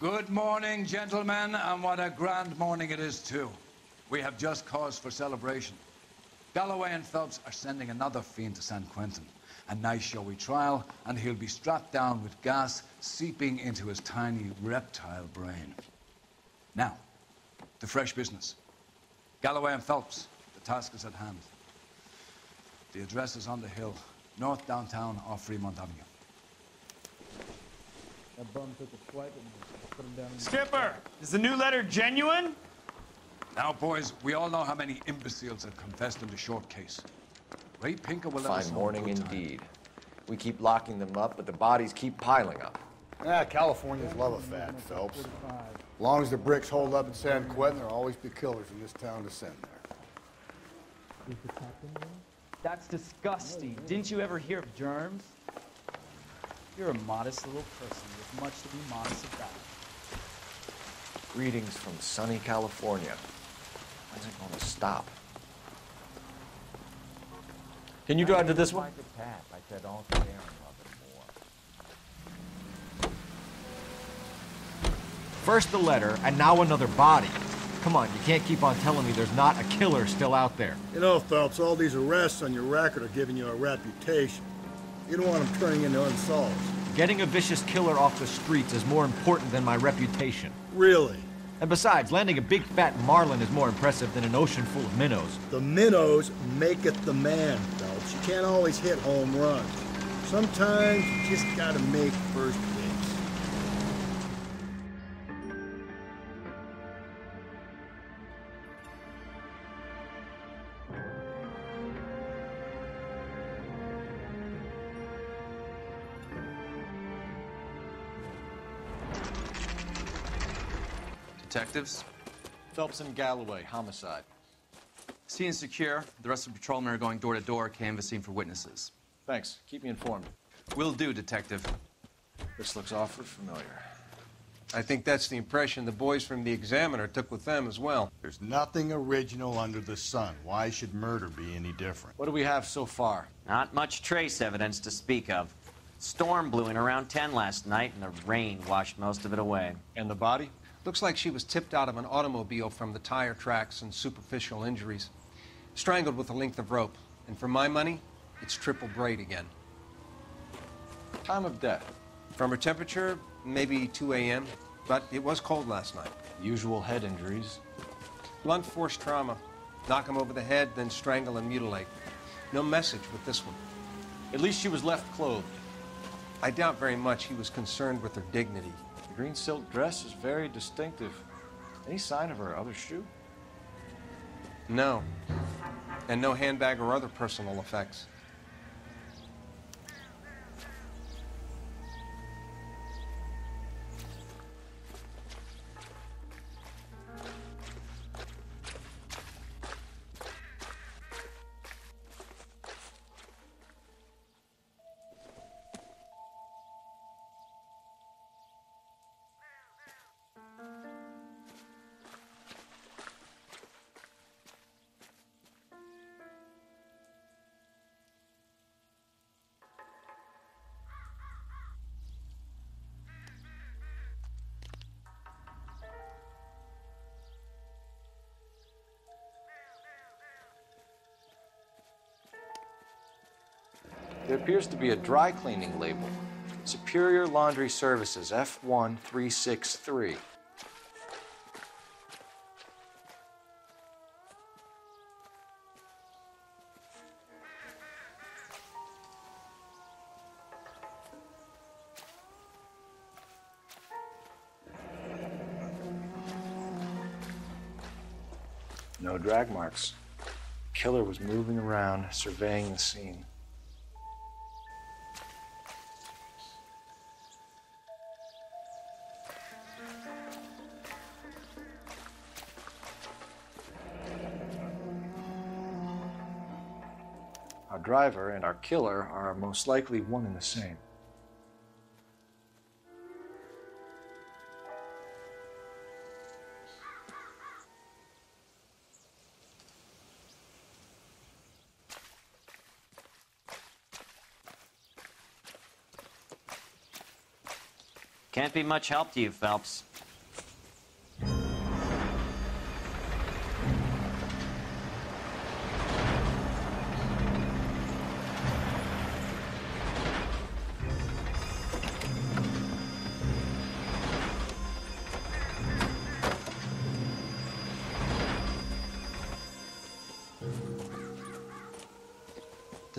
Good morning, gentlemen, and what a grand morning it is, too. We have just cause for celebration. Galloway and Phelps are sending another fiend to San Quentin. A nice showy trial, and he'll be strapped down with gas seeping into his tiny reptile brain. Now, to fresh business. Galloway and Phelps, the task is at hand. The address is on the hill, north downtown off Fremont Avenue. That bum took a swipe and put him down. Skipper, is the new letter genuine? Now, boys, we all know how many imbeciles have confessed in the short case. Ray Pinker will let us Fine know morning in good time. indeed. We keep locking them up, but the bodies keep piling up. Californians love a fat, Phelps. As long as the bricks hold up in San Quentin, there'll always be killers in this town to send there. That's disgusting. Didn't you ever hear of germs? You're a modest little person with much to be modest about. Greetings from sunny California. When's it going to stop? Can you drive to this one? I said, don't care and love it more. First the letter, and now another body. Come on, you can't keep on telling me there's not a killer still out there. You know, Phelps, all these arrests on your record are giving you a reputation. You don't want them turning into unsolved. Getting a vicious killer off the streets is more important than my reputation. Really? And besides, landing a big fat marlin is more impressive than an ocean full of minnows. The minnows maketh the man, Phelps. You can't always hit home runs. Sometimes you just gotta make first base. Detectives? Phelps and Galloway, homicide. Scene secure. The rest of the patrolmen are going door to door, canvassing for witnesses. Thanks. Keep me informed. Will do, Detective. This looks awfully familiar. I think that's the impression the boys from the Examiner took with them as well. There's nothing original under the sun. Why should murder be any different? What do we have so far? Not much trace evidence to speak of. Storm blew in around 10 last night, and the rain washed most of it away. And the body? Looks like she was tipped out of an automobile from the tire tracks and superficial injuries. Strangled with a length of rope. And for my money, it's triple braid again. Time of death? From her temperature, maybe 2 a.m., but it was cold last night. Usual head injuries. Blunt force trauma. Knock him over the head, then strangle and mutilate. No message with this one. At least she was left clothed. I doubt very much he was concerned with her dignity. The green silk dress is very distinctive. Any sign of her other shoe? No. And no handbag or other personal effects. There appears to be a dry cleaning label. Superior Laundry Services, F1363. No drag marks. Killer was moving around, surveying the scene. Our driver and our killer are most likely one and the same. Can't be much help to you, Phelps.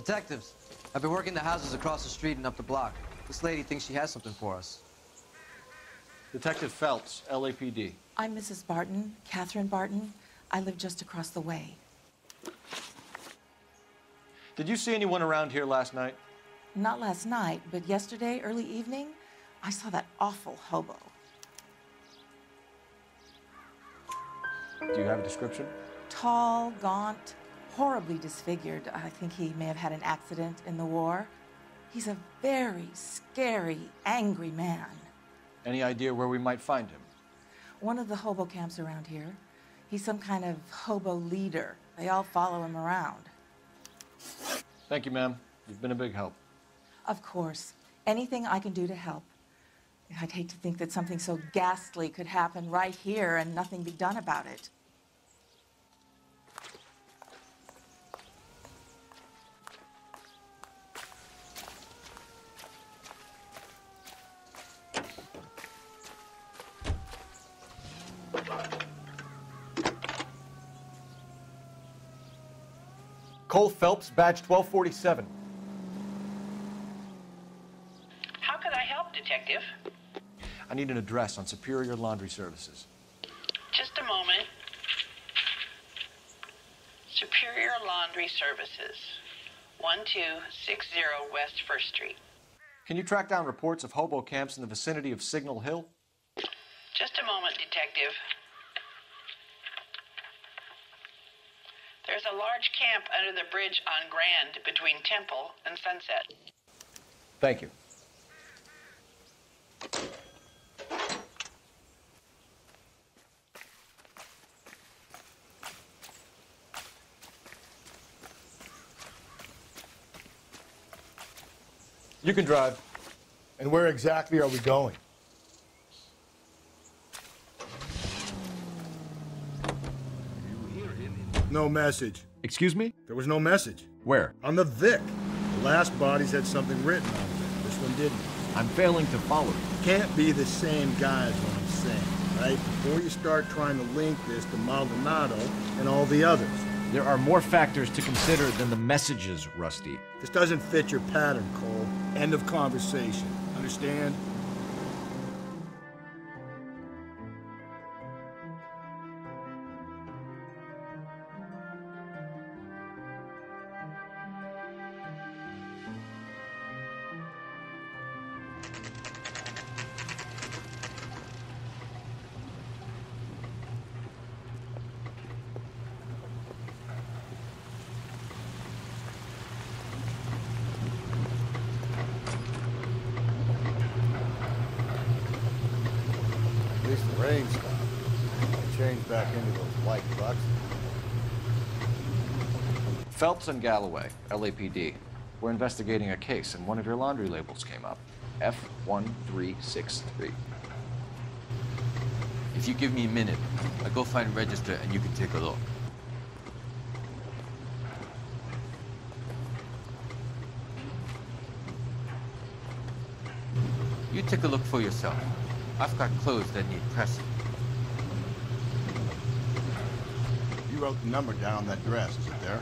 Detectives, I've been working the houses across the street and up the block. This lady thinks she has something for us. Detective Phelps, LAPD. I'm Mrs. Barton, Catherine Barton. I live just across the way. Did you see anyone around here last night? Not last night, but yesterday, early evening, I saw that awful hobo. Do you have a description? Tall, gaunt, horribly disfigured. I think he may have had an accident in the war. He's a very scary, angry man. Any idea where we might find him? One of the hobo camps around here. He's some kind of hobo leader. They all follow him around. Thank you, ma'am. You've been a big help. Of course. Anything I can do to help. I'd hate to think that something so ghastly could happen right here and nothing be done about it. Cole Phelps, badge 1247. How can I help, Detective? I need an address on Superior Laundry Services. Just a moment. Superior Laundry Services, 1260 West 1st Street. Can you track down reports of hobo camps in the vicinity of Signal Hill? Just a moment, Detective. There's a large camp under the bridge on Grand between Temple and Sunset. Thank you. You can drive. And where exactly are we going? No message. Excuse me? There was no message. Where? On the Vic. The last bodies had something written on it. This one didn't. I'm failing to follow you. Can't be the same guy is what I'm saying, right? Before you start trying to link this to Maldonado and all the others. There are more factors to consider than the messages, Rusty. This doesn't fit your pattern, Cole. End of conversation. Understand? The rain stopped. I changed back into those white bucks. Phelps and Galloway, LAPD. We're investigating a case, and one of your laundry labels came up. F1363. If you give me a minute, I'll go find a register and you can take a look. You take a look for yourself. I've got clothes that need pressing. You wrote the number down on that dress, is it there?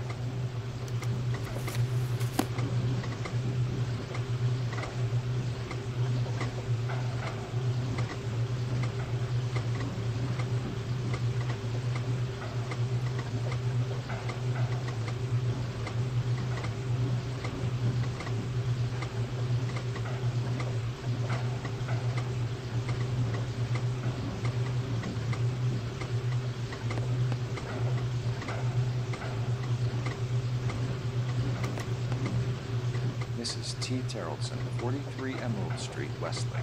Mrs. T. Terrellson, 43 Emerald Street, Westlake.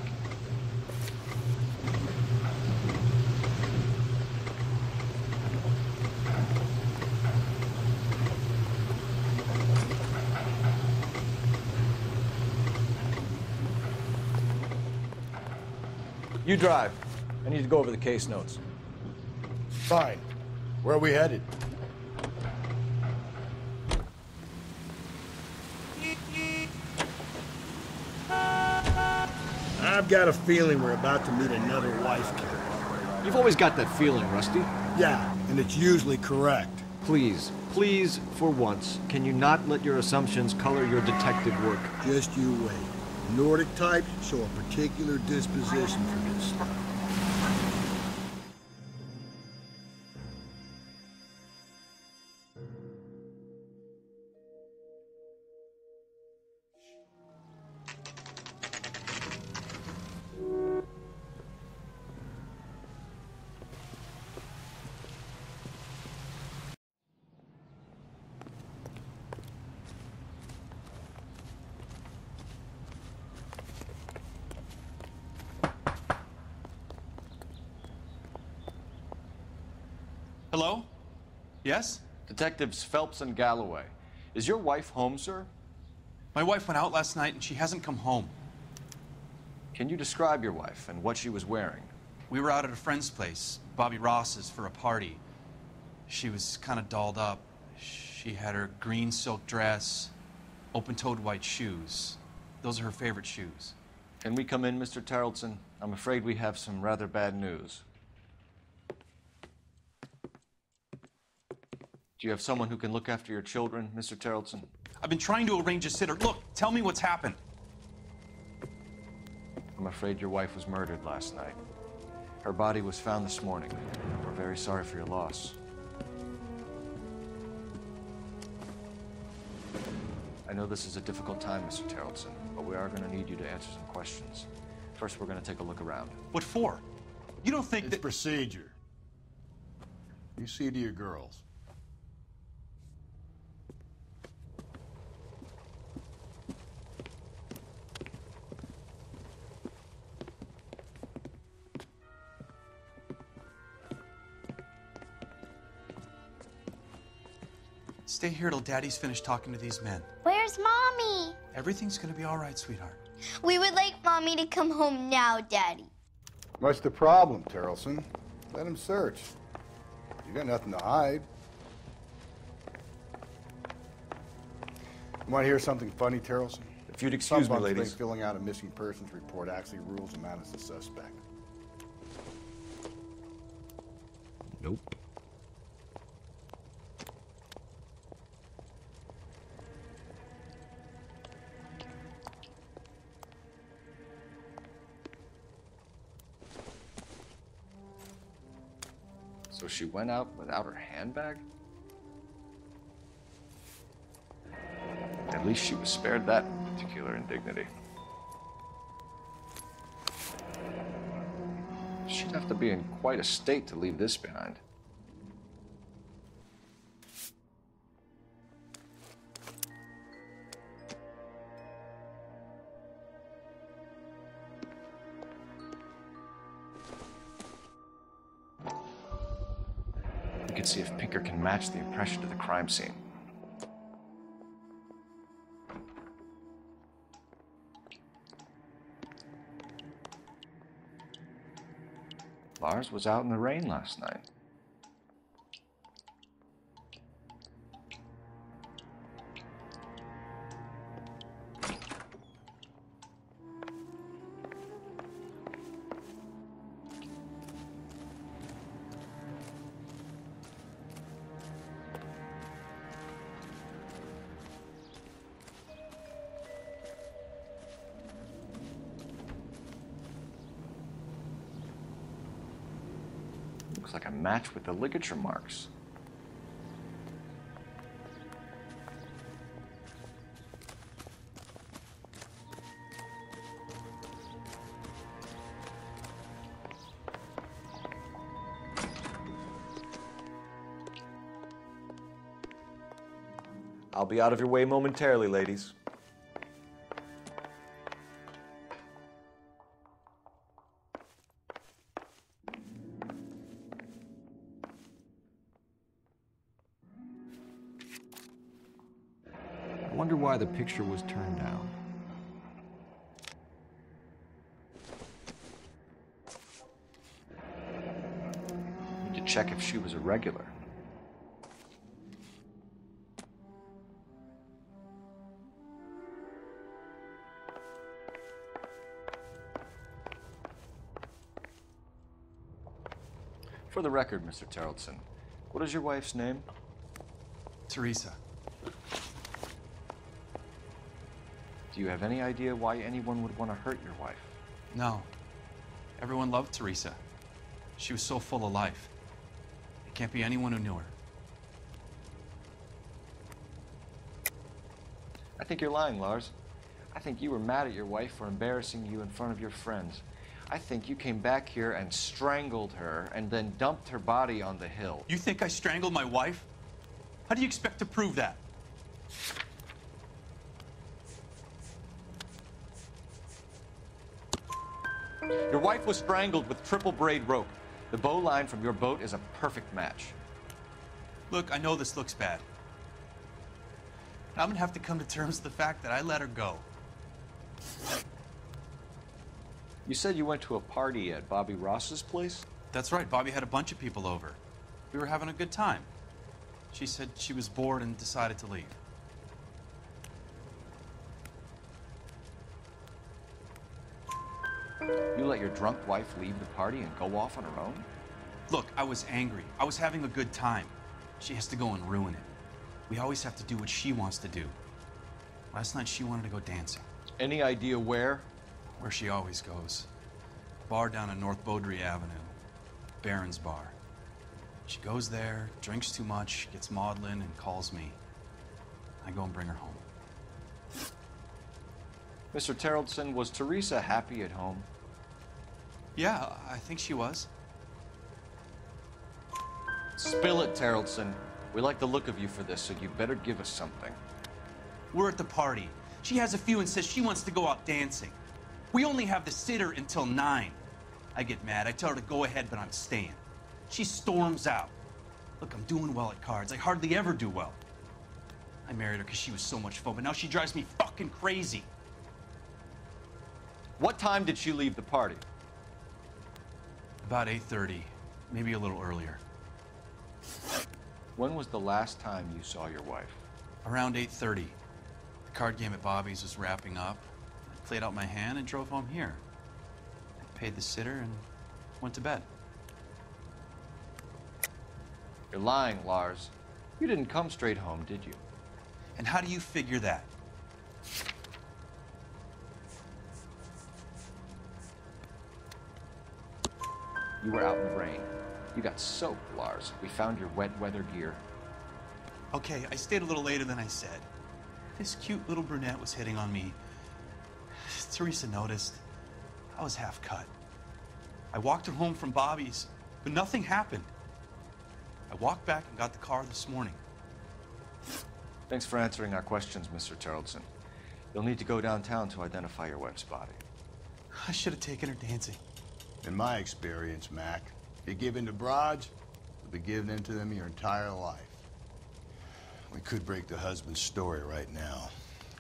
You drive. I need to go over the case notes. Fine. Where are we headed? I've got a feeling we're about to meet another wife killer. You've always got that feeling, Rusty. Yeah, and it's usually correct. Please, Please, for once, can you not let your assumptions color your detective work? Just you wait. Nordic types show a particular disposition for this stuff. Hello? Yes? Detectives Phelps and Galloway. Is your wife home, sir? My wife went out last night and she hasn't come home. Can you describe your wife and what she was wearing? We were out at a friend's place, Bobby Ross's, for a party. She was kind of dolled up. She had her green silk dress, open-toed white shoes. Those are her favorite shoes. Can we come in, Mr. Tarleton? I'm afraid we have some rather bad news. Do you have someone who can look after your children, Mr. Tarleton? I've been trying to arrange a sitter. Look, tell me what's happened. I'm afraid your wife was murdered last night. Her body was found this morning. We're very sorry for your loss. I know this is a difficult time, Mr. Tarleton, but we are going to need you to answer some questions. First, we're going to take a look around. What for? You don't think It's procedure. You see to your girls. Stay here till Daddy's finished talking to these men. Where's Mommy? Everything's gonna be all right, sweetheart. We would like Mommy to come home now, Daddy. What's the problem, Tarleton? Let him search. You got nothing to hide. You want to hear something funny, Tarleton? If you'd excuse me, ladies. Filling out a missing persons report actually rules him out as a suspect. Nope. So she went out without her handbag? At least she was spared that particular indignity. She'd have to be in quite a state to leave this behind. We can see if Pinker can match the impression to the crime scene. Lars was out in the rain last night. Looks like a match with the ligature marks. I'll be out of your way momentarily, ladies. I wonder why the picture was turned down. Need to check if she was a regular. For the record, Mr. Tarleton, what is your wife's name? Teresa. Do you have any idea why anyone would want to hurt your wife? No. Everyone loved Teresa. She was so full of life. There can't be anyone who knew her. I think you're lying, Lars. I think you were mad at your wife for embarrassing you in front of your friends. I think you came back here and strangled her and then dumped her body on the hill. You think I strangled my wife? How do you expect to prove that? Your wife was strangled with triple braid rope. The bow line from your boat is a perfect match. Look, I know this looks bad. I'm gonna have to come to terms with the fact that I let her go. You said you went to a party at Bobby Ross's place? That's right. Bobby had a bunch of people over. We were having a good time. She said she was bored and decided to leave. You let your drunk wife leave the party and go off on her own? Look, I was angry. I was having a good time. She has to go and ruin it. We always have to do what she wants to do. Last night, she wanted to go dancing. Any idea where? Where she always goes. Bar down on North Beaudry Avenue. Baron's Bar. She goes there, drinks too much, gets maudlin, and calls me. I go and bring her home. Mr. Terrellson, was Teresa happy at home? Yeah, I think she was. Spill it, Terrellson. We like the look of you for this, so you better give us something. We're at the party. She has a few and says she wants to go out dancing. We only have the sitter until 9. I get mad. I tell her to go ahead, but I'm staying. She storms out. Look, I'm doing well at cards. I hardly ever do well. I married her because she was so much fun, but now she drives me fucking crazy. What time did she leave the party? About 8:30, maybe a little earlier. When was the last time you saw your wife? Around 8:30. The card game at Bobby's was wrapping up. I played out my hand and drove home here. I paid the sitter and went to bed. You're lying, Lars. You didn't come straight home, did you? And how do you figure that? You were out in the rain. You got soaked, Lars. We found your wet weather gear. Okay, I stayed a little later than I said. This cute little brunette was hitting on me. Teresa noticed. I was half cut. I walked her home from Bobby's, but nothing happened. I walked back and got the car this morning. Thanks for answering our questions, Mr. Terrellson. You'll need to go downtown to identify your wife's body. I should have taken her dancing. In my experience, Mac, if you give in to broads, you'll be giving in to them your entire life. We could break the husband's story right now.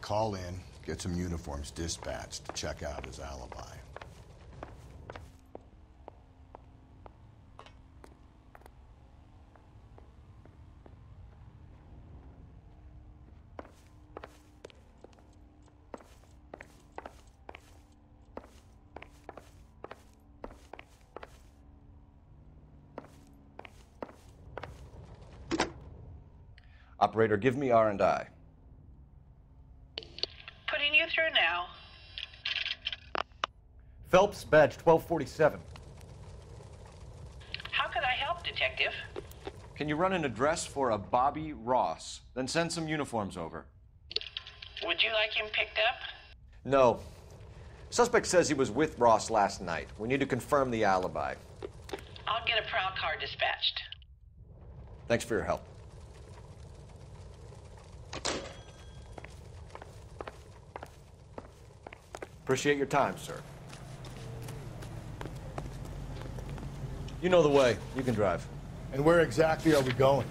Call in, get some uniforms dispatched to check out his alibi. Operator, give me R&I. Putting you through now. Phelps, badge 1247. How could I help, Detective? Can you run an address for a Bobby Ross? Then send some uniforms over. Would you like him picked up? No. Suspect says he was with Ross last night. We need to confirm the alibi. I'll get a prowl car dispatched. Thanks for your help. Appreciate your time, sir. You know the way. You can drive. And where exactly are we going?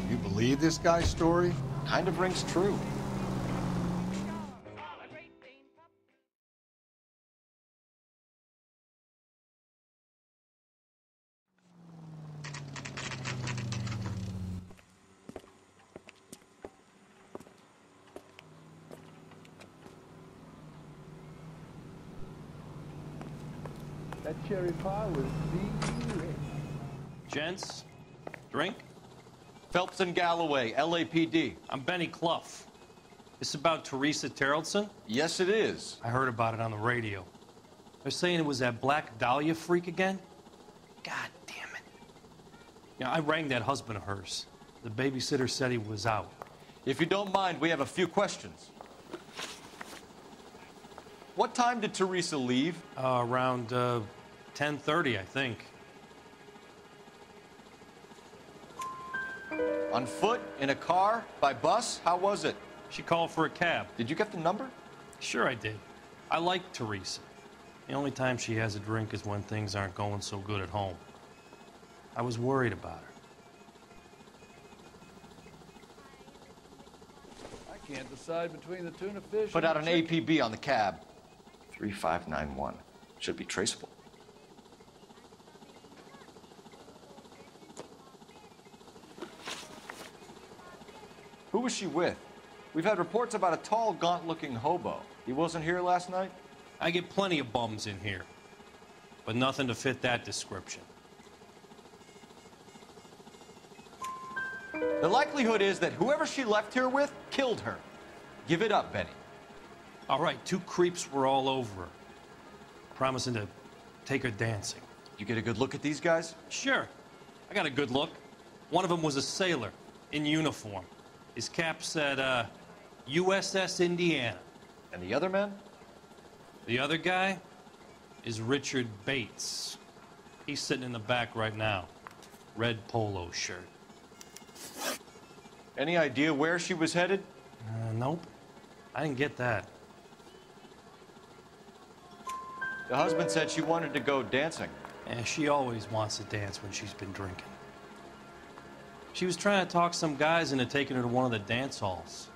You believe this guy's story? Kind of rings true. That cherry pie was the rich. Gents, Drink? Phelps and Galloway, LAPD. I'm Benny Clough. This about Teresa Terrellson? Yes, it is. I heard about it on the radio. They're saying it was that Black Dahlia freak again? God damn it. You know, I rang that husband of hers. The babysitter said he was out. If you don't mind, we have a few questions. What time did Teresa leave? Around 10:30, I think. On foot? In a car? By bus? How was it? She called for a cab. Did you get the number? Sure I did. I like Teresa. The only time she has a drink is when things aren't going so good at home. I was worried about her. I can't decide between the tuna fish. Put and out the an chicken. APB on the cab. 3591. Should be traceable. Who was she with? We've had reports about a tall, gaunt-looking hobo. He wasn't here last night? I get plenty of bums in here, but nothing to fit that description. The likelihood is that whoever she left here with killed her. Give it up, Benny. All right, 2 creeps were all over her, promising to take her dancing. You get a good look at these guys? Sure. I got a good look. One of them was a sailor in uniform. His cap said, USS Indiana. And the other man? The other guy is Richard Bates. He's sitting in the back right now. Red polo shirt. Any idea where she was headed? Nope. I didn't get that. The husband said she wanted to go dancing. Yeah, she always wants to dance when she's been drinking. She was trying to talk some guys into taking her to one of the dance halls.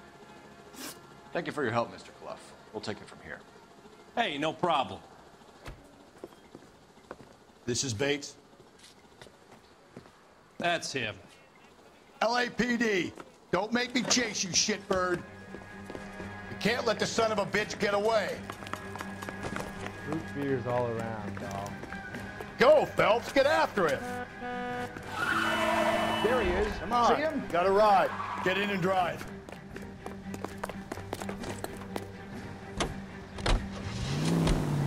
Thank you for your help, Mr. Clough. We'll take it from here. Hey, no problem. This is Bates. That's him. LAPD, don't make me chase you, shitbird. You can't let the son of a bitch get away. Root beers all around, dog. Go, Phelps, get after him. There he is. Come on. See him? Got a ride. Get in and drive.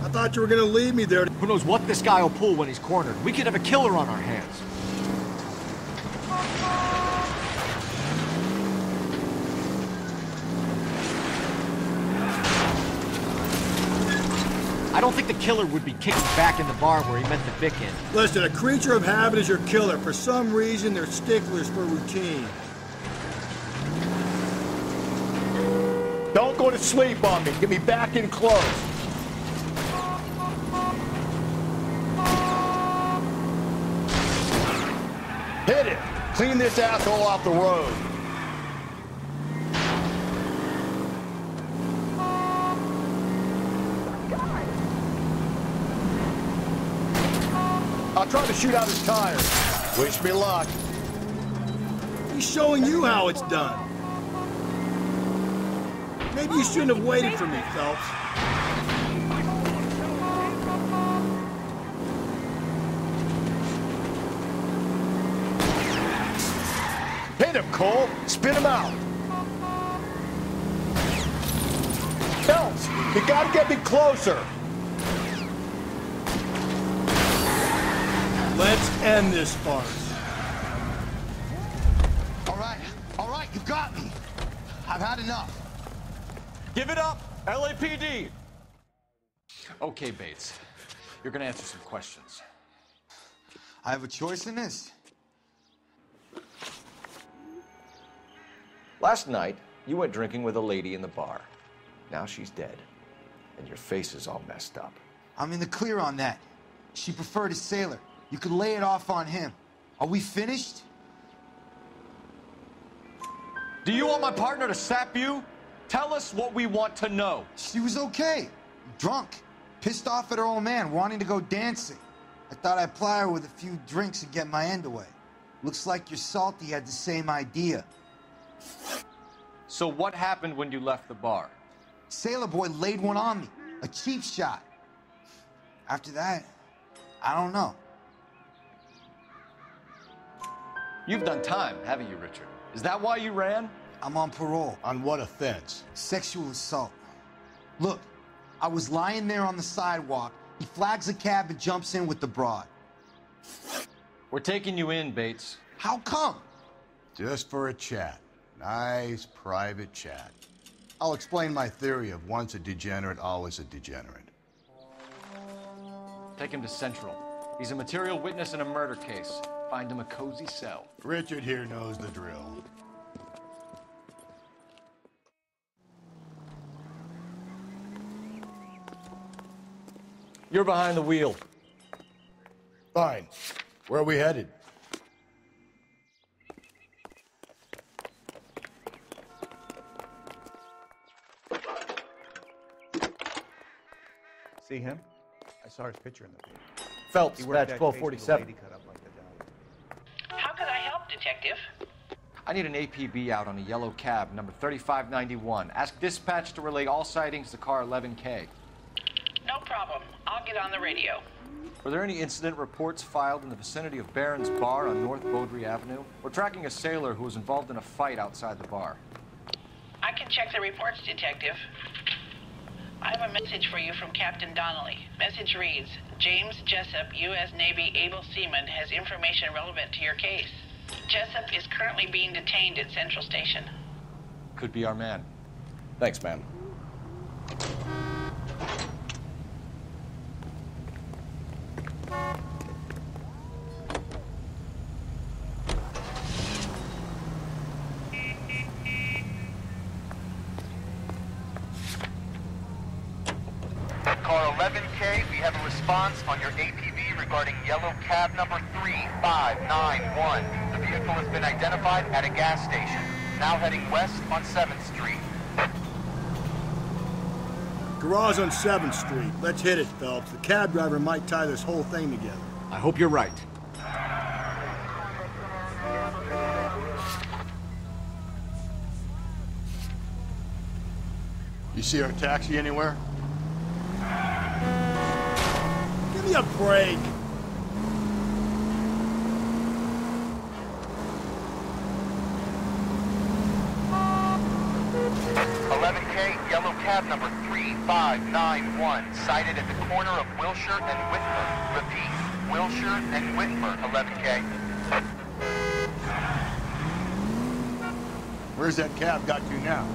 I thought you were gonna leave me there. Who knows what this guy will pull when he's cornered? We could have a killer on our hands. I don't think the killer would be kicking back in the bar where he meant to bick in. Listen, a creature of habit is your killer. For some reason, they're sticklers for routine. Don't go to sleep on me. Get me back in close. Hit it. Clean this asshole off the road. I'll try to shoot out his tires. Wish me luck. He's showing you how it's done. Maybe you shouldn't have waited for me, Phelps. Hit him, Cole. Spin him out. Phelps, you gotta get me closer. Let's end this farce. All right, you got me. I've had enough. Give it up, LAPD! Okay, Bates. You're gonna answer some questions. I have a choice in this. Last night, you went drinking with a lady in the bar. Now she's dead, and your face is all messed up. I'm in the clear on that. She preferred a sailor. You could lay it off on him. Are we finished? Do you want my partner to sap you? Tell us what we want to know. She was okay. Drunk. Pissed off at her old man, wanting to go dancing. I thought I'd ply her with a few drinks and get my end away. Looks like your Salty had the same idea. So what happened when you left the bar? Sailor boy laid one on me. A cheap shot. After that, I don't know. You've done time, haven't you, Richard? Is that why you ran? I'm on parole. On what offense? Sexual assault. Look, I was lying there on the sidewalk. He flags a cab and jumps in with the broad. We're taking you in, Bates. How come? Just for a chat. Nice, private chat. I'll explain my theory of once a degenerate, always a degenerate. Take him to Central. He's a material witness in a murder case. Find him a cozy cell. Richard here knows the drill. You're behind the wheel. Fine. Where are we headed? See him? I saw his picture in the paper. Phelps, He worked badge that case with the 1247. lady cut up like the dog. How could I help, Detective? I need an APB out on a yellow cab, number 3591. Ask dispatch to relay all sightings to car 11K. No problem. I'll get on the radio. Were there any incident reports filed in the vicinity of Barron's Bar on North Beaudry Avenue? We're tracking a sailor who was involved in a fight outside the bar. I can check the reports, Detective. I have a message for you from Captain Donnelly. Message reads, James Jessup, U.S. Navy able seaman, has information relevant to your case. Jessup is currently being detained at Central Station. Could be our man. Thanks, man. Car 11K, we have a response on your APB regarding yellow cab number 3591. The vehicle has been identified at a gas station. Now heading west on 7th Street. Garage on 7th Street. Let's hit it, Phelps. The cab driver might tie this whole thing together. I hope you're right. You see our taxi anywhere? Give me a break. Yellow cab number 3591, sighted at the corner of Wilshire and Whitmer. Repeat, Wilshire and Whitmer, 11K. Where's that cab got to now?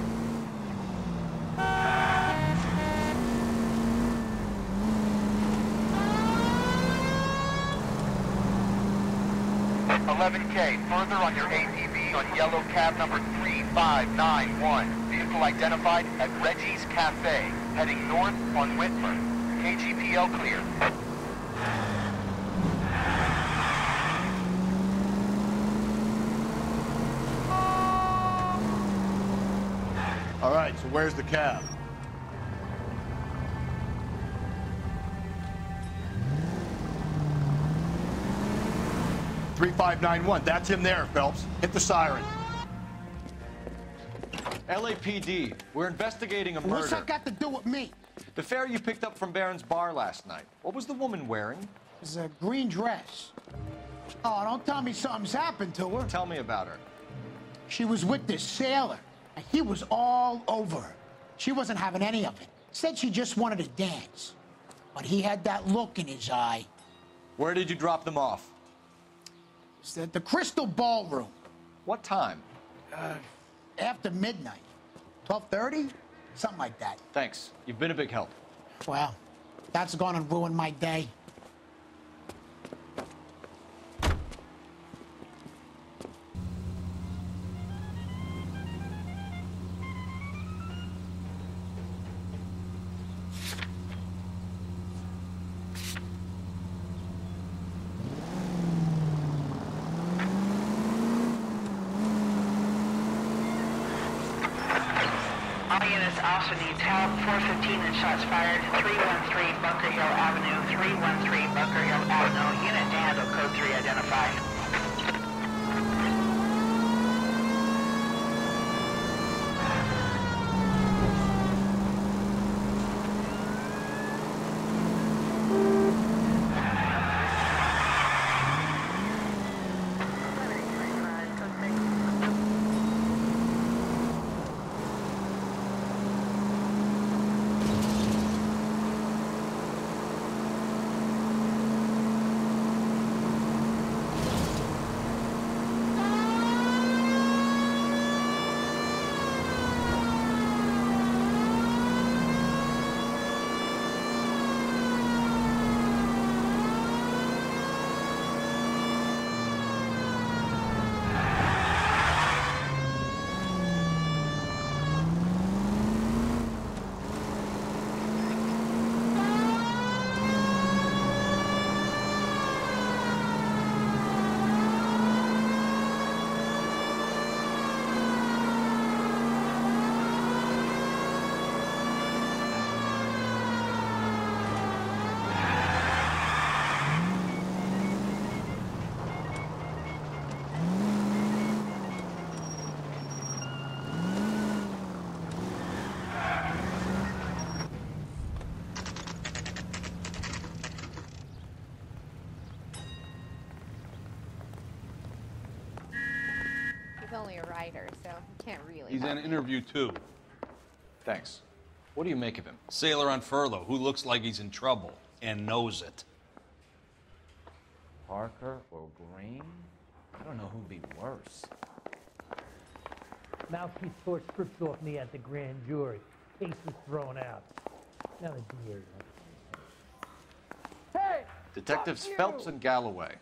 $11K, further on your APB on yellow cab number 3591. Vehicle identified at Reggie's Cafe, heading north on Whitmer. KGPL clear. All right, so where's the cab? $3591, that's him there, Phelps. Hit the siren. LAPD, we're investigating a murder. What's that got to do with me? The fare you picked up from Barron's Bar last night. What was the woman wearing? It was a green dress. Oh, don't tell me something's happened to her. Tell me about her. She was with this sailor, and he was all over her. She wasn't having any of it. Said she just wanted to dance. But he had that look in his eye. Where did you drop them off? It's at the Crystal Ballroom. What time? After midnight. 12:30? Something like that. Thanks. You've been a big help. Well, that's gonna ruin my day. INS also needs help. 415 and shots fired. 313 Bunker Hill Avenue. 313 Bunker Hill Avenue. Unit to handle code 3 identified. fighter, so he can't really. He's in an interview, too. Thanks. What do you make of him? Sailor on furlough who looks like he's in trouble and knows it. Parker or Green? I don't know who'd be worse. Mouthpiece tore strips off me at the grand jury. Case was thrown out. Now it's weird. Hey! Detectives Phelps and Galloway.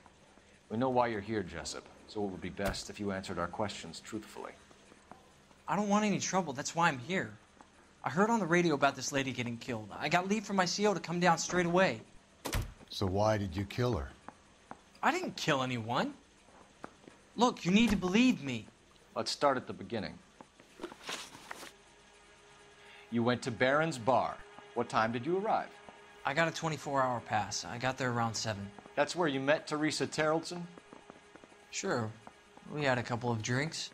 We know why you're here, Jessup, so it would be best if you answered our questions truthfully. I don't want any trouble. That's why I'm here. I heard on the radio about this lady getting killed. I got leave from my CO to come down straight away. So why did you kill her? I didn't kill anyone. Look, you need to believe me. Let's start at the beginning. You went to Barron's Bar. What time did you arrive? I got a 24-hour pass. I got there around 7. That's where you met Teresa Terrelson? Sure. We had a couple of drinks.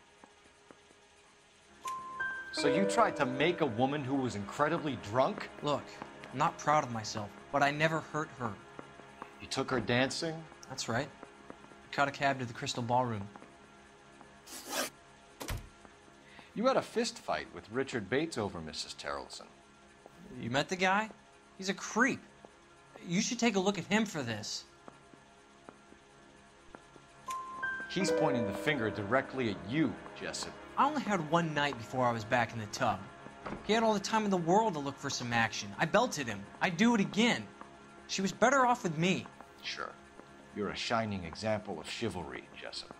So you tried to make a woman who was incredibly drunk? Look, I'm not proud of myself, but I never hurt her. You took her dancing? That's right. I caught a cab to the Crystal Ballroom. You had a fist fight with Richard Bates over Mrs. Terrelson. You met the guy? He's a creep. You should take a look at him for this. He's pointing the finger directly at you, Jessup. I only had one night before I was back in the tub. He had all the time in the world to look for some action. I belted him. I'd do it again. She was better off with me. Sure. You're a shining example of chivalry, Jessup.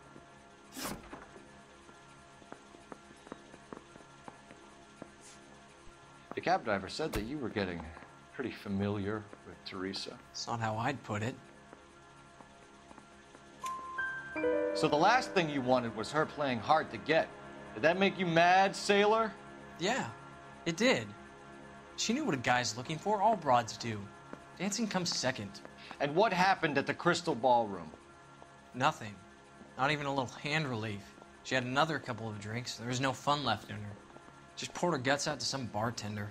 The cab driver said that you were getting pretty familiar with Teresa. That's not how I'd put it. So the last thing you wanted was her playing hard to get. Did that make you mad, sailor? Yeah, it did. She knew what a guy's looking for. All broads do. Dancing comes second. And what happened at the Crystal Ballroom? Nothing. Not even a little hand relief. She had another couple of drinks. There was no fun left in her. Just poured her guts out to some bartender.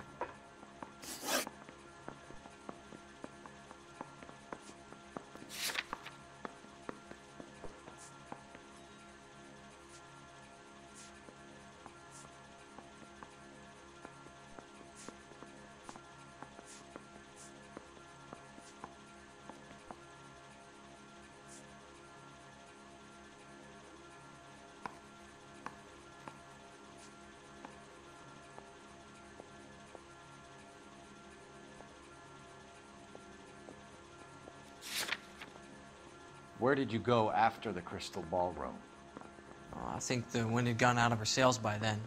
Where did you go after the Crystal Ballroom? I think the wind had gone out of her sails by then.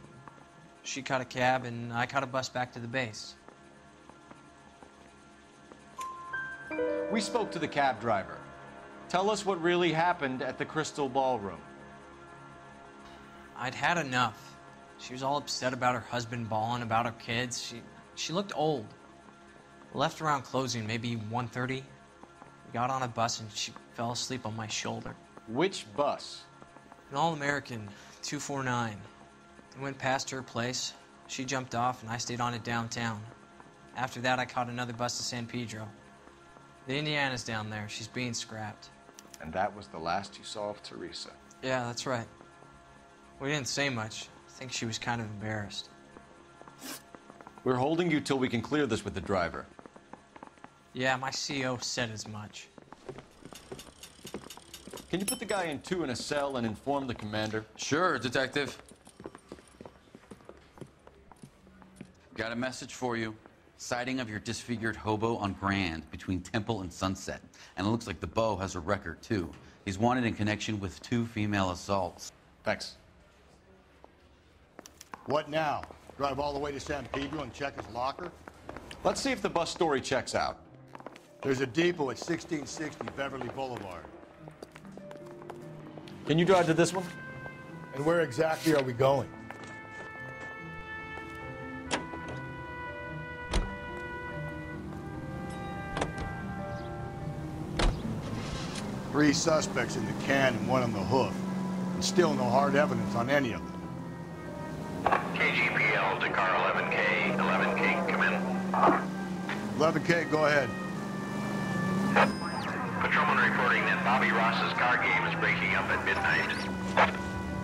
She caught a cab, and I caught a bus back to the base. We spoke to the cab driver. Tell us what really happened at the Crystal Ballroom. I'd had enough. She was all upset about her husband bawling about her kids. She looked old. Left around closing, maybe 1:30. We got on a bus, and she fell asleep on my shoulder. Which bus? An All-American, 249. I went past her place. She jumped off, and I stayed on it downtown. After that, I caught another bus to San Pedro. The Indiana's down there. She's being scrapped. And that was the last you saw of Teresa? Yeah, that's right. We didn't say much. I think she was kind of embarrassed. We're holding you till we can clear this with the driver. Yeah, my CO said as much. Can you put the guy in 2 in a cell and inform the commander? Sure, Detective. Got a message for you. Sighting of your disfigured hobo on Grand between Temple and Sunset. And it looks like the Beau has a record, too. He's wanted in connection with 2 female assaults. Thanks. What now? Drive all the way to San Pedro and check his locker? Let's see if the bus story checks out. There's a depot at 1660 Beverly Boulevard. Can you drive to this one? And where exactly are we going? Three suspects in the can and one on the hoof. And still no hard evidence on any of them. KGPL to car 11K. 11K, come in. 11K, go ahead. Patrolman reporting that Bobby Ross's car game is breaking up at midnight.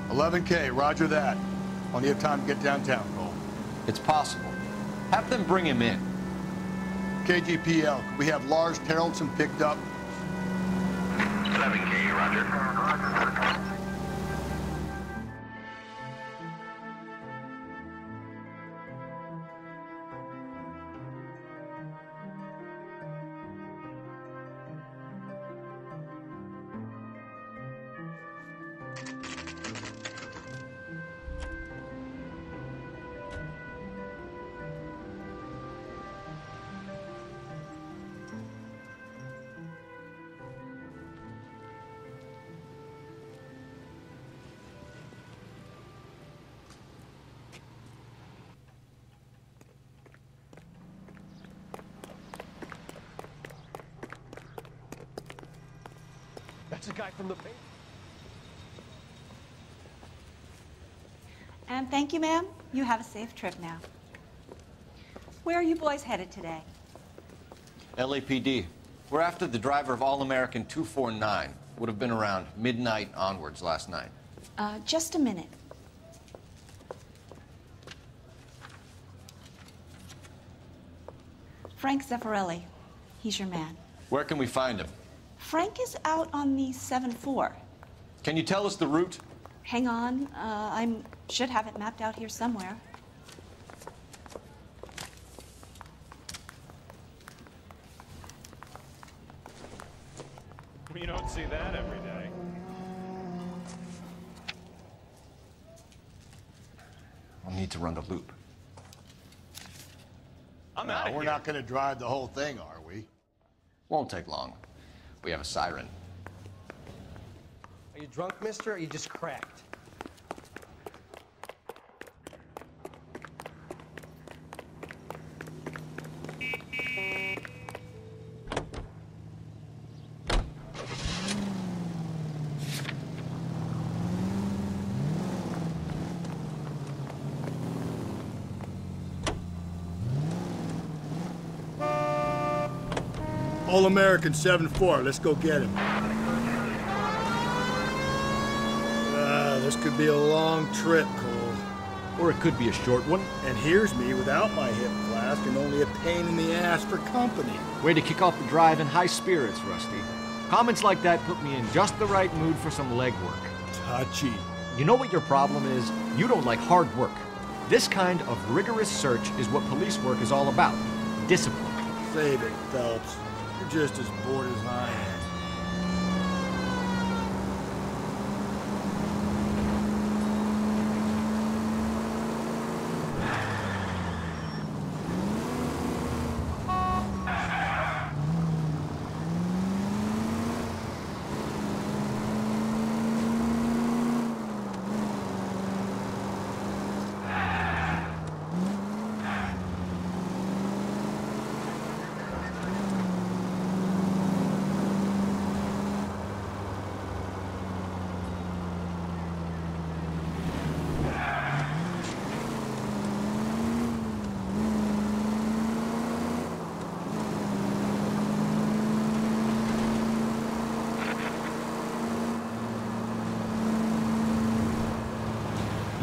11K, roger that. Only have time to get downtown, Cole. It's possible. Have them bring him in. KGPL, could we have Lars Terrelson picked up? 7K, roger. That's a guy from the paper. And thank you, ma'am. You have a safe trip now. Where are you boys headed today? LAPD. We're after the driver of All-American 249. Would have been around midnight onwards last night. Just a minute. Frank Zeffirelli. He's your man. Where can we find him? Frank is out on the 7-4. Can you tell us the route? Hang on. I should have it mapped out here somewhere. You don't see that every day. I'll need to run the loop. We're not going to drive the whole thing, are we? Won't take long. We have a siren. Are you drunk, mister, or are you just cracked? All-American 7-4, let's go get him. This could be a long trip, Cole. Or it could be a short one. And here's me without my hip flask and only a pain in the ass for company. Way to kick off the drive in high spirits, Rusty. Comments like that put me in just the right mood for some legwork. Touchy. You know what your problem is? You don't like hard work. This kind of rigorous search is what police work is all about. Discipline. Save it, Phelps. You're just as bored as I am.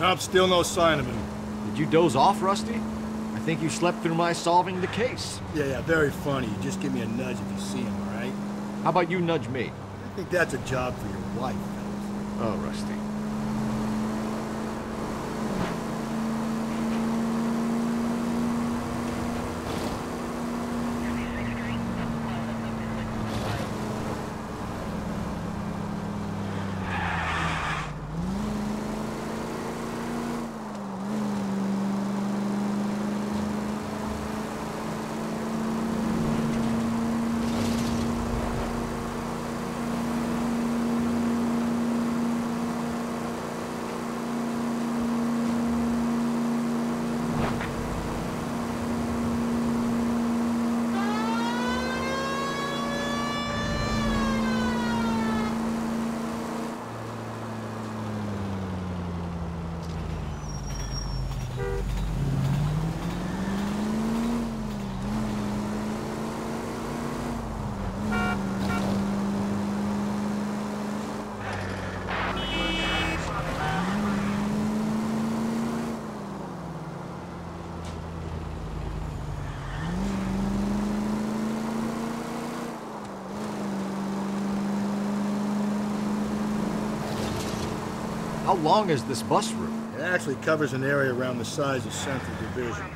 Nope, still no sign of him. Did you doze off, Rusty? I think you slept through my solving the case. Yeah, very funny. You just give me a nudge if you see him, all right? How about you nudge me? I think that's a job for your wife, Phelps. Oh, Rusty. How long is this bus route? It actually covers an area around the size of Central Division.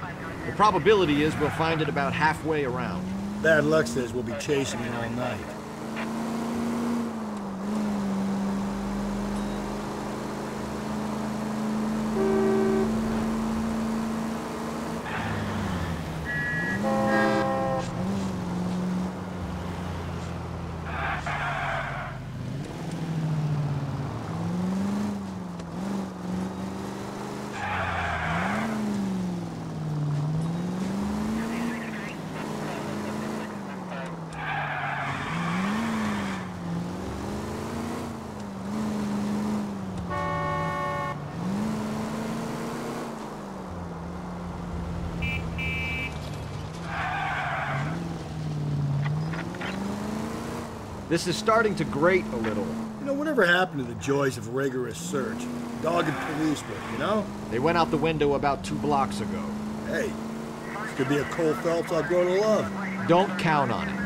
The probability is we'll find it about halfway around. Bad luck says we'll be chasing it all night. This is starting to grate a little. You know, whatever happened to the joys of rigorous search? Dogged police work, you know? They went out the window about 2 blocks ago. Hey, this could be a Cole Phelps I've grown to love. Don't count on it.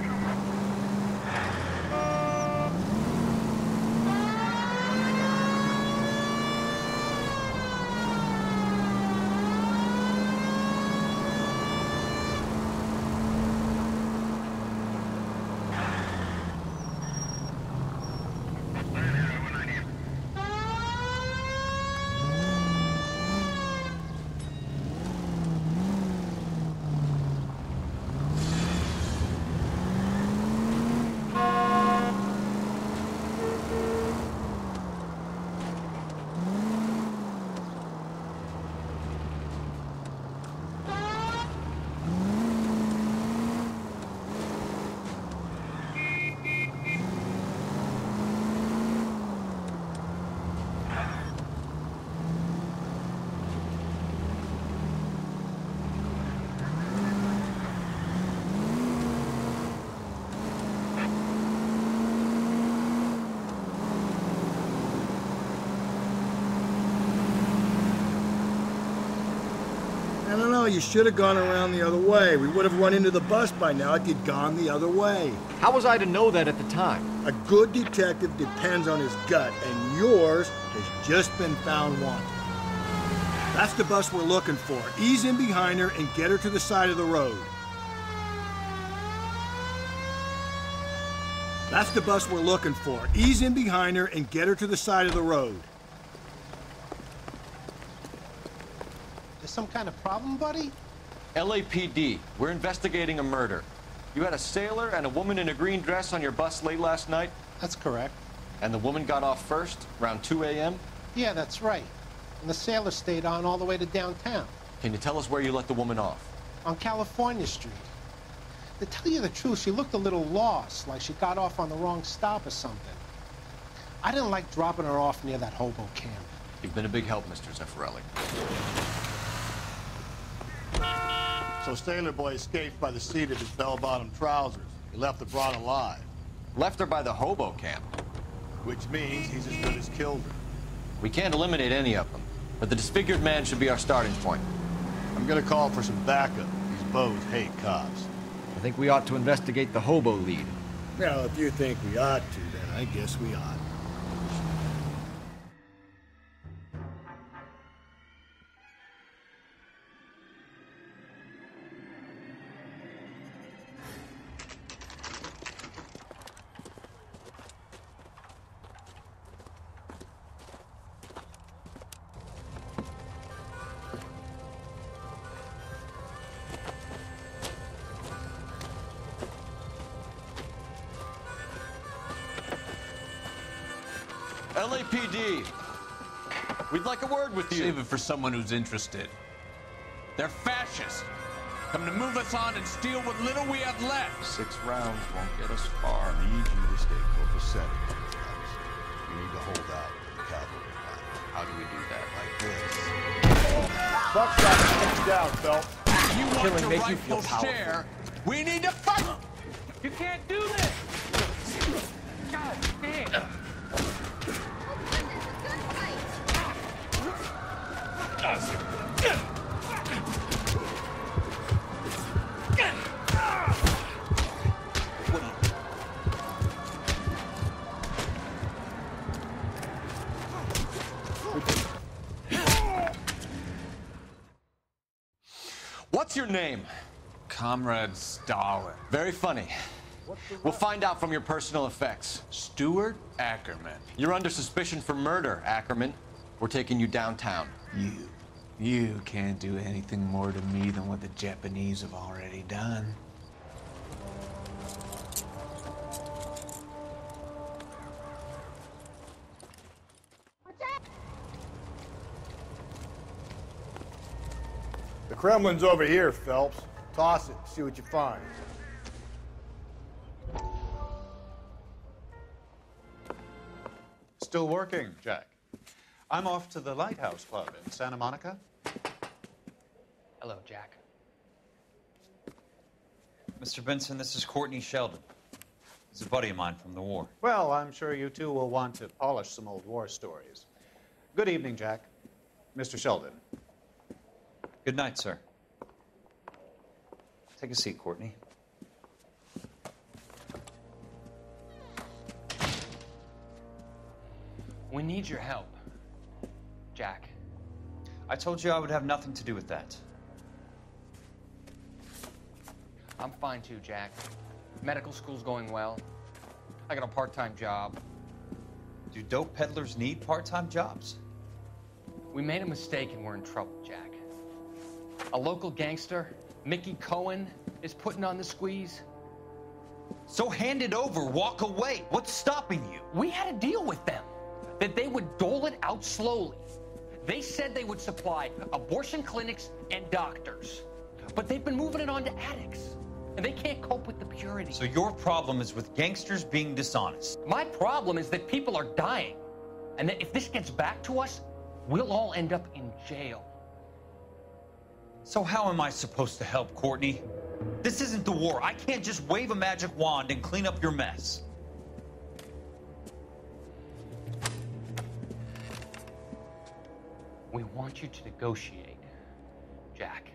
I don't know, you should have gone around the other way. We would have run into the bus by now if you'd gone the other way. How was I to know that at the time? A good detective depends on his gut, and yours has just been found wanting. That's the bus we're looking for. Ease in behind her and get her to the side of the road. That's the bus we're looking for. Ease in behind her and get her to the side of the road. There's some kind of problem, buddy? LAPD, we're investigating a murder. You had a sailor and a woman in a green dress on your bus late last night? That's correct. And the woman got off first, around 2 a.m.? Yeah, that's right. And the sailor stayed on all the way to downtown. Can you tell us where you let the woman off? On California Street. To tell you the truth, she looked a little lost, like she got off on the wrong stop or something. I didn't like dropping her off near that hobo camp. You've been a big help, Mr. Zeffirelli. So Sailor Boy escaped by the seat of his bell-bottom trousers. He left the broad alive. Left her by the hobo camp. Which means he's as good as killed her. We can't eliminate any of them, but the disfigured man should be our starting point. I'm gonna call for some backup. These bows hate cops. I think we ought to investigate the hobo lead. Well, if you think we ought to, then I guess we ought. LAPD, we'd like a word with you. Save it for someone who's interested. They're fascists. Come to move us on and steal what little we have left. 6 rounds won't get us far. I need you to stay copacetic, Phelps. You need to hold out for the cavalry line. How do we do that? Like this. Buckshot, get you down, Phelps. If you want Killing your makes you feel rightful powerful. share, we need to fight. You can't do this! God damn! Good your name? Comrade Stalin. Very funny. We'll find out from your personal effects. Stuart Ackerman. You're under suspicion for murder, Ackerman. We're taking you downtown. You can't do anything more to me than what the Japanese have already done. The Kremlin's over here, Phelps. Toss it, see what you find. Still working, Jack. I'm off to the Lighthouse Club in Santa Monica. Hello, Jack. Mr. Benson, this is Courtney Sheldon. He's a buddy of mine from the war. Well, I'm sure you two will want to polish some old war stories. Good evening, Jack. Mr. Sheldon. Good night, sir. Take a seat, Courtney. We need your help, Jack. I told you I would have nothing to do with that. I'm fine too, Jack. Medical school's going well. I got a part-time job. Do dope peddlers need part-time jobs? We made a mistake and we're in trouble, Jack. A local gangster, Mickey Cohen, is putting on the squeeze. So hand it over, walk away. What's stopping you? We had a deal with them that they would dole it out slowly. They said they would supply abortion clinics and doctors, but they've been moving it on to addicts, and they can't cope with the purity. So your problem is with gangsters being dishonest. My problem is that people are dying, and that if this gets back to us, we'll all end up in jail. So how am I supposed to help, Courtney? This isn't the war. I can't just wave a magic wand and clean up your mess. We want you to negotiate, Jack.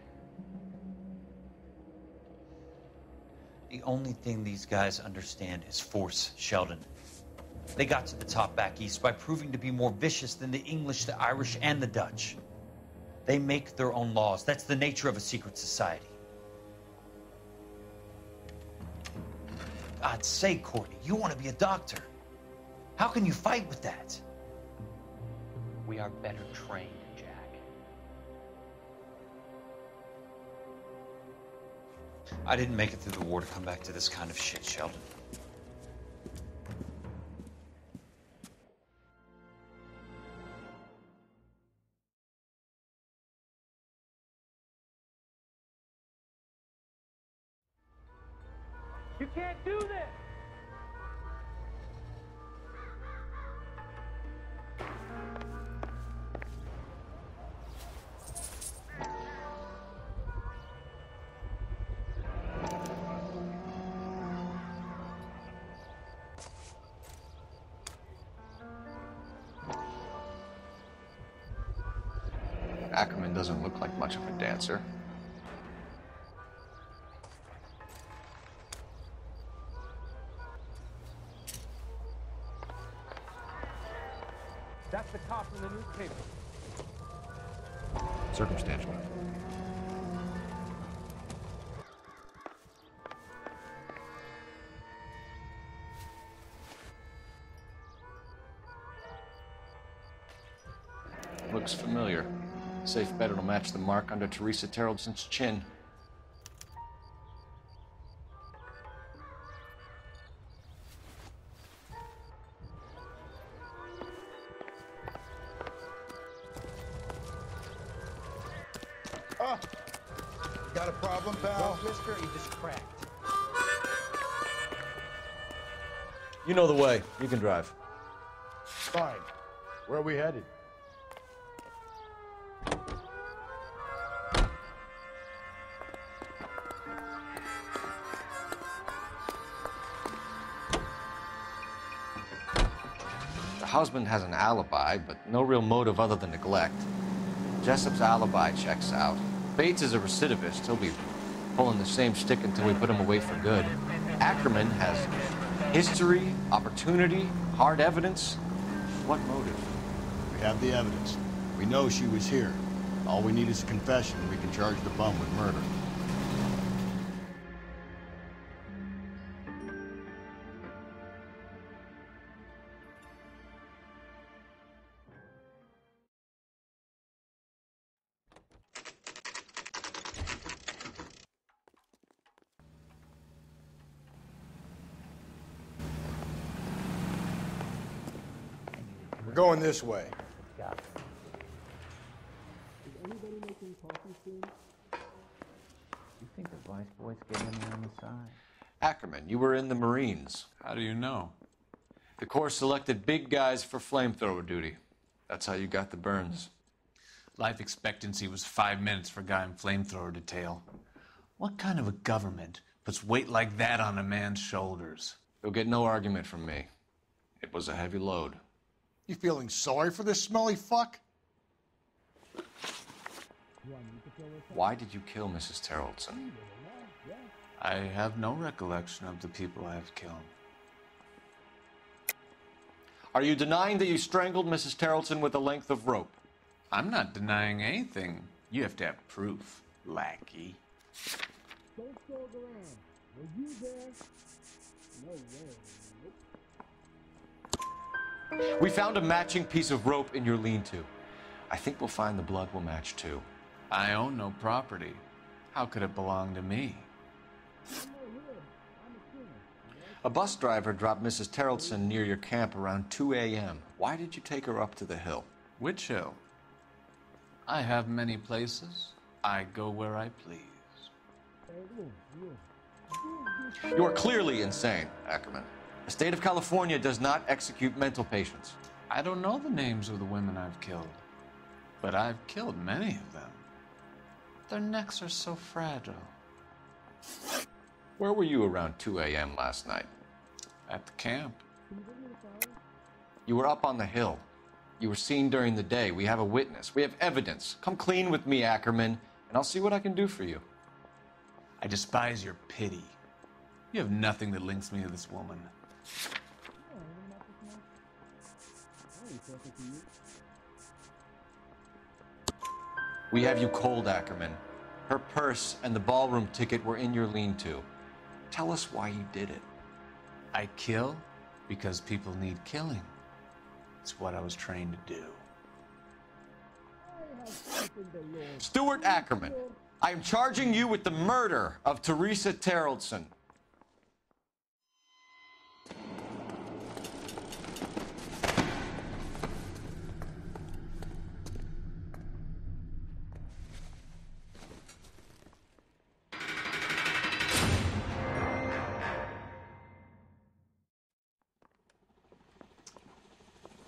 The only thing these guys understand is force, Sheldon. They got to the top back east by proving to be more vicious than the English, the Irish, and the Dutch. They make their own laws. That's the nature of a secret society. God's sake, Courtney, you want to be a doctor. How can you fight with that? We are better trained, Jack. I didn't make it through the war to come back to this kind of shit, Sheldon. You can't do this! Ackerman doesn't look like much of a dancer. That's the cop in the newspaper. Circumstantial. Looks familiar. Safe bet it'll match the mark under Teresa Terrelson's chin. Oh, got a problem, pal? Well, mister, you just cracked. You know the way. You can drive. Fine. Where are we headed? The husband has an alibi, but no real motive other than neglect. Jessup's alibi checks out. Bates is a recidivist. He'll be pulling the same stick until we put him away for good. Ackerman has history, opportunity, hard evidence. What motive? We have the evidence. We know she was here. All we need is a confession, and we can charge the bum with murder. We're going this way. Got it. Is anybody making coffee soon? You think the vice boy's getting in there on the side? Ackerman, you were in the Marines. How do you know? The Corps selected big guys for flamethrower duty. That's how you got the burns. Life expectancy was 5 minutes for a guy in flamethrower detail. What kind of a government puts weight like that on a man's shoulders? You'll get no argument from me. It was a heavy load. You feeling sorry for this smelly fuck? Why did you kill Mrs. Terrellson? I have no recollection of the people I have killed. Are you denying that you strangled Mrs. Terrellson with a length of rope? I'm not denying anything. You have to have proof, lackey. Don't stalk around. Were you there? No way. We found a matching piece of rope in your lean-to. I think we'll find the blood will match too. I own no property. How could it belong to me? A bus driver dropped Mrs. Terrellson near your camp around 2 a.m. Why did you take her up to the hill? Which hill? I have many places. I go where I please. You are clearly insane, Ackerman. The state of California does not execute mental patients. I don't know the names of the women I've killed, but I've killed many of them. Their necks are so fragile. Where were you around 2 a.m. last night? At the camp. You were up on the hill. You were seen during the day. We have a witness. We have evidence. Come clean with me, Ackerman, and I'll see what I can do for you. I despise your pity. You have nothing that links me to this woman. We have you cold, Ackerman. Her purse and the ballroom ticket were in your lean-to. Tell us why you did it. I kill because people need killing. It's what I was trained to do. Stuart Ackerman, I am charging you with the murder of Teresa Terrellson.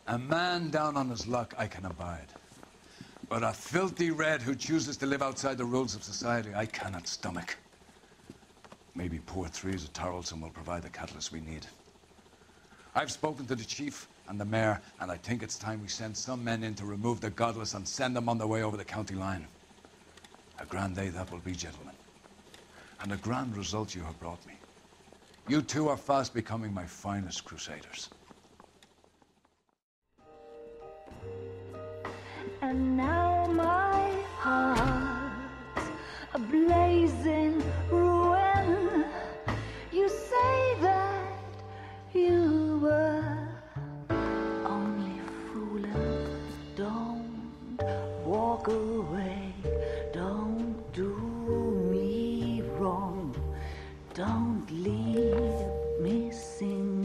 A man down on his luck I can abide. But a filthy red who chooses to live outside the rules of society I cannot stomach. Maybe poor Teresa Terrellson will provide the catalyst we need. I've spoken to the chief and the mayor, and I think it's time we send some men in to remove the godless and send them on their way over the county line. A grand day that will be, gentlemen. And a grand result you have brought me. You two are fast becoming my finest crusaders. And now my heart's a blazing ruin. You say that you were only fooling. Don't walk away. Don't do me wrong. Don't leave me singing.